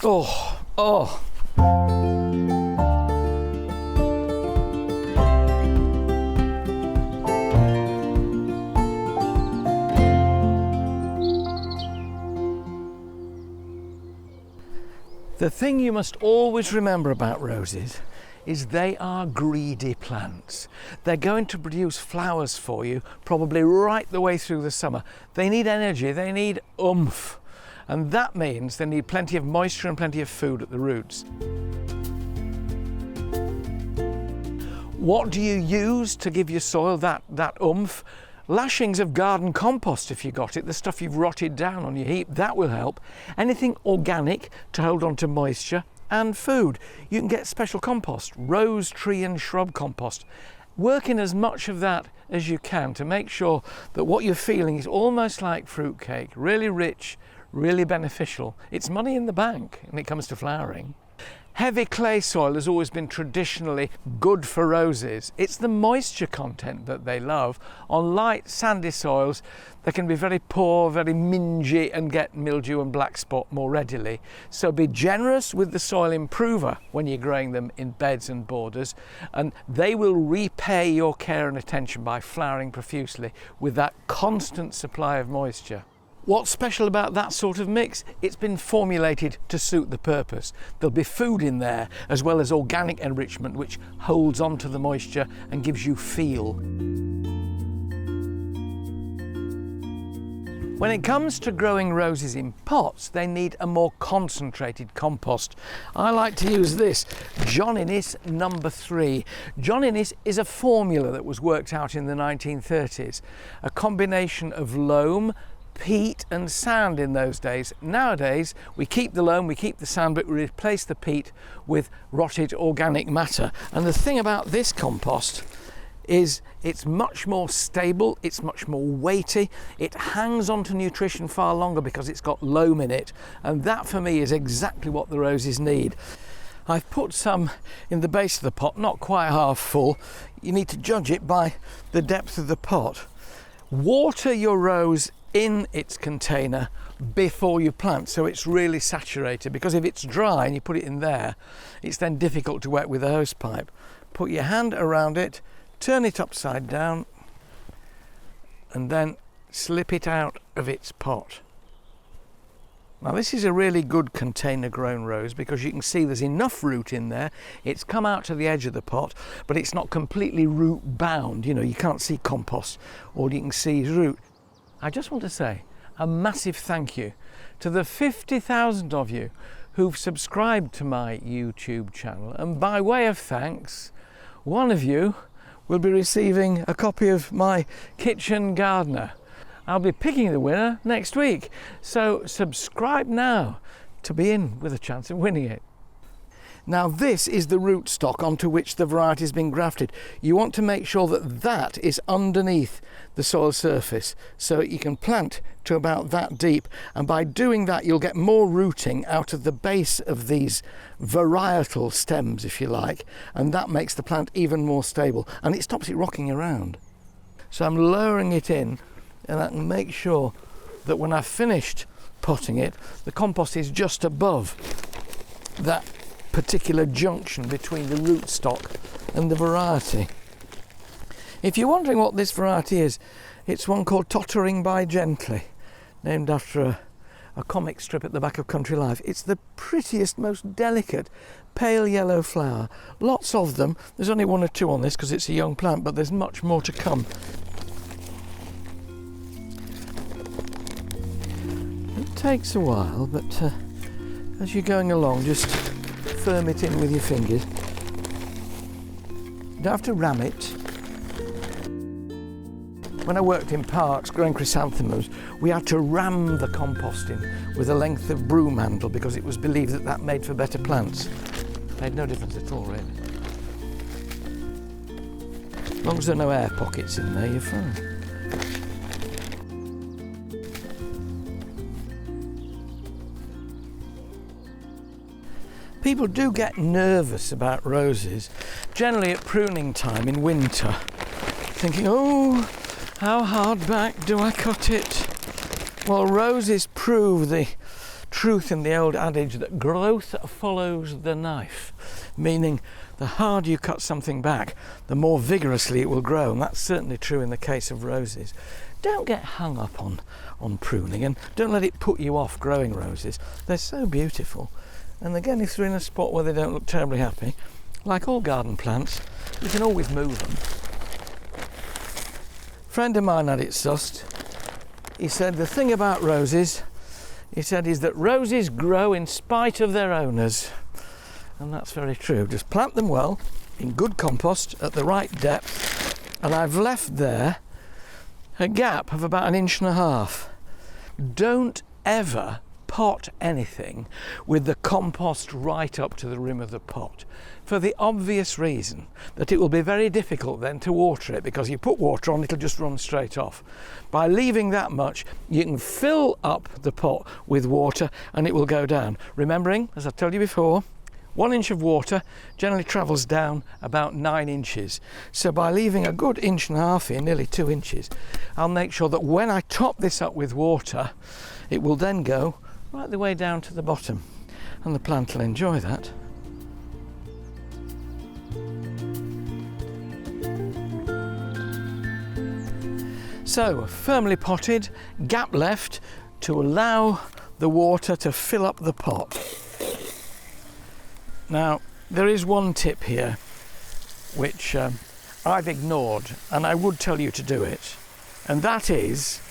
Oh, oh. The thing you must always remember about roses is they are greedy plants. They're going to produce flowers for you probably right the way through the summer. They need energy, they need oomph, and that means they need plenty of moisture and plenty of food at the roots. What do you use to give your soil that oomph? Lashings of garden compost, if you got it, the stuff you've rotted down on your heap, that will help. Anything organic to hold on to moisture, and food. You can get special compost, rose tree and shrub compost. Work in as much of that as you can to make sure that what you're feeling is almost like fruitcake, really rich, really beneficial. It's money in the bank when it comes to flowering. Heavy clay soil has always been traditionally good for roses. It's the moisture content that they love. On light sandy soils they can be very poor, very mingy, and get mildew and black spot more readily. So be generous with the soil improver when you're growing them in beds and borders, and they will repay your care and attention by flowering profusely with that constant supply of moisture. What's special about that sort of mix? It's been formulated to suit the purpose. There'll be food in there as well as organic enrichment which holds on to the moisture and gives you feel. When it comes to growing roses in pots, they need a more concentrated compost. I like to use this, John Innes number 3. John Innes is a formula that was worked out in the 1930s, a combination of loam, peat and sand in those days. Nowadays we keep the loam, we keep the sand, but we replace the peat with rotted organic matter. And the thing about this compost is it's much more stable, it's much more weighty, it hangs on to nutrition far longer because it's got loam in it, and that for me is exactly what the roses need. I've put some in the base of the pot, not quite half full. You need to judge it by the depth of the pot. Water your rose in its container before you plant, so it's really saturated, because if it's dry and you put it in there, it's then difficult to wet with a hose pipe. Put your hand around it, turn it upside down, and then slip it out of its pot. Now this is a really good container grown rose because you can see there's enough root in there. It's come out to the edge of the pot, but it's not completely root bound. You know, you can't see compost, all you can see is root. I just want to say a massive thank you to the 50,000 of you who've subscribed to my YouTube channel, and by way of thanks, one of you will be receiving a copy of my Kitchen Gardener. I'll be picking the winner next week, so subscribe now to be in with a chance of winning it. Now this is the rootstock onto which the variety has been grafted. You want to make sure that that is underneath the soil surface so you can plant to about that deep, and by doing that you'll get more rooting out of the base of these varietal stems, if you like, and that makes the plant even more stable and it stops it rocking around. So I'm lowering it in, and I can make sure that when I've finished potting it, the compost is just above that particular junction between the rootstock and the variety. If you're wondering what this variety is, it's one called Tottering by Gently, named after a comic strip at the back of Country Life. It's the prettiest, most delicate, pale yellow flower. Lots of them. There's only 1 or 2 on this because it's a young plant, but there's much more to come. It takes a while, but as you're going along, just firm it in with your fingers. You don't have to ram it. When I worked in parks growing chrysanthemums, we had to ram the compost in with a length of broom handle because it was believed that that made for better plants. Made no difference at all, really. As long as there are no air pockets in there, you're fine. People do get nervous about roses, generally at pruning time in winter, thinking, oh, how hard back do I cut it? Well, roses prove the truth in the old adage that growth follows the knife, meaning the harder you cut something back, the more vigorously it will grow, and that's certainly true in the case of roses. Don't get hung up on pruning, and don't let it put you off growing roses. They're so beautiful, and again, if they're in a spot where they don't look terribly happy, like all garden plants, you can always move them. A friend of mine had it sussed. He said the thing about roses, he said, is that roses grow in spite of their owners. And that's very true. Just plant them well, in good compost, at the right depth, and I've left there a gap of about 1.5 inches. Don't ever pot anything with the compost right up to the rim of the pot, for the obvious reason that it will be very difficult then to water it, because you put water on, it'll just run straight off. By leaving that much, you can fill up the pot with water and it will go down. Remembering, as I've told you before, 1 inch of water generally travels down about 9 inches. So by leaving a good 1.5 inches here, nearly 2 inches, I'll make sure that when I top this up with water, it will then go right the way down to the bottom, and the plant will enjoy that. So, firmly potted, gap left to allow the water to fill up the pot. Now, there is one tip here which I've ignored, and I would tell you to do it, and that is,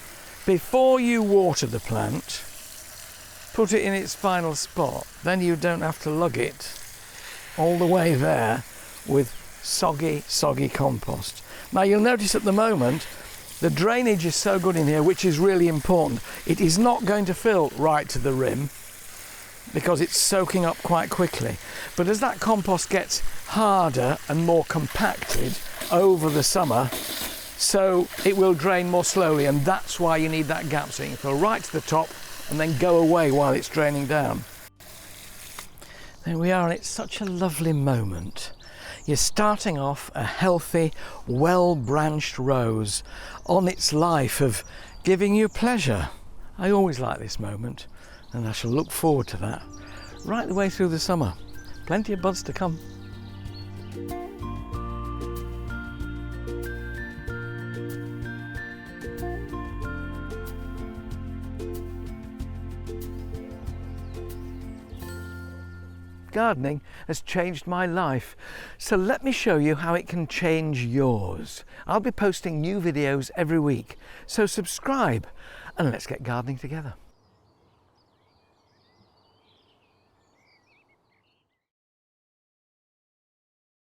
before you water the plant, put it in its final spot. Then you don't have to lug it all the way there with soggy compost. Now, you'll notice at the moment the drainage is so good in here, which is really important. It is not going to fill right to the rim because it's soaking up quite quickly. But as that compost gets harder and more compacted over the summer, so it will drain more slowly, and that's why you need that gap, so you can fill right to the top and then go away while it's draining down. There we are, and it's such a lovely moment. You're starting off a healthy, well-branched rose on its life of giving you pleasure. I always like this moment, and I shall look forward to that right the way through the summer. Plenty of buds to come. Gardening has changed my life, so let me show you how it can change yours. I'll be posting new videos every week, so subscribe and let's get gardening together.